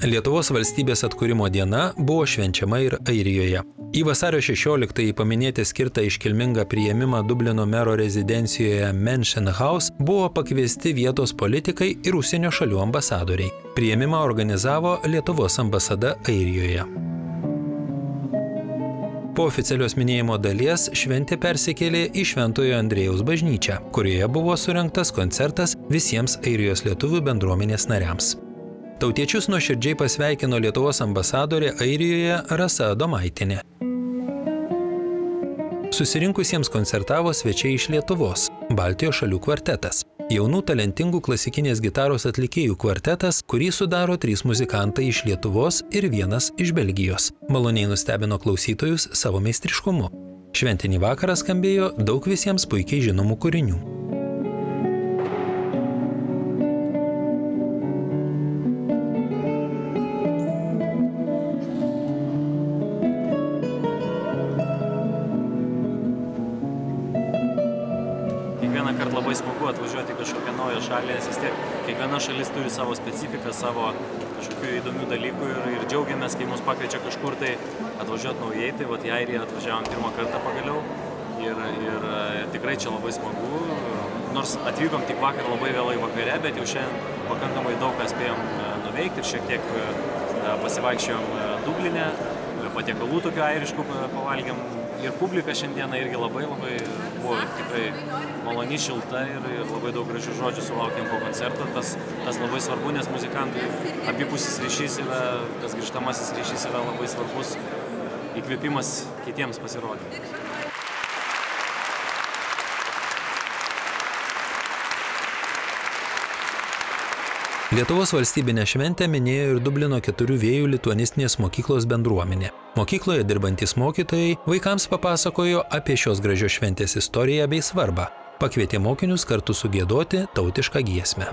Lietuvos valstybės atkūrimo diena buvo švenčiama ir Airijoje. Į vasario 16-ąjį paminėti skirtą iškilmingą priėmimą Dublino mero rezidencijoje Mansion House buvo pakviesti vietos politikai ir užsienio šalių ambasadoriai. Priėmimą organizavo Lietuvos ambasada Airijoje. Po oficialios minėjimo dalies šventė persikėlė į Šventojo Andriejaus bažnyčią, kurioje buvo surengtas koncertas visiems Airijos lietuvių bendruomenės nariams. Tautiečius nuoširdžiai pasveikino Lietuvos ambasadorė Airijoje Rasa Adomaitinė. Susirinkusiems koncertavo svečiai iš Lietuvos, Baltijos šalių kvartetas. Jaunų talentingų klasikinės gitaros atlikėjų kvartetas, kurį sudaro 3 muzikantai iš Lietuvos ir 1 iš Belgijos. Maloniai nustebino klausytojus savo meistriškumu. Šventinį vakarą skambėjo daug visiems puikiai žinomų kūrinių. Kiekvieną kartą labai smagu atvažiuoti į kažkokią naują šalį, nes vis tiek kiekviena šalis turi savo specifiką, savo kažkokių įdomių dalykų ir džiaugiamės, kai mus pakviečia kažkur tai atvažiuoti naujai, tai vat į Airiją atvažiavom pirmą kartą pagaliau ir tikrai čia labai smagu, nors atvykom tik vakar labai vėlai vakare, bet jau šiandien pakankamai daug ką spėjom nuveikti ir šiek tiek pasivaikščiojom Dubline, patiekalų tokių airiškų pavalgėm. Ir publika šiandieną irgi labai buvo tikrai maloni, šilta ir labai daug gražių žodžių sulaukėm po koncerto. Tas labai svarbu, nes muzikantų abipusis ryšys yra, tas grįžtamasis ryšys yra labai svarbus įkvėpimas kitiems pasirodyti. Lietuvos valstybinę šventę minėjo ir Dublino 4 vėjų lituanistinės mokyklos bendruomenė. Mokykloje dirbantys mokytojai vaikams papasakojo apie šios gražios šventės istoriją bei svarbą. Pakvietė mokinius kartu sugiedoti tautišką giesmę.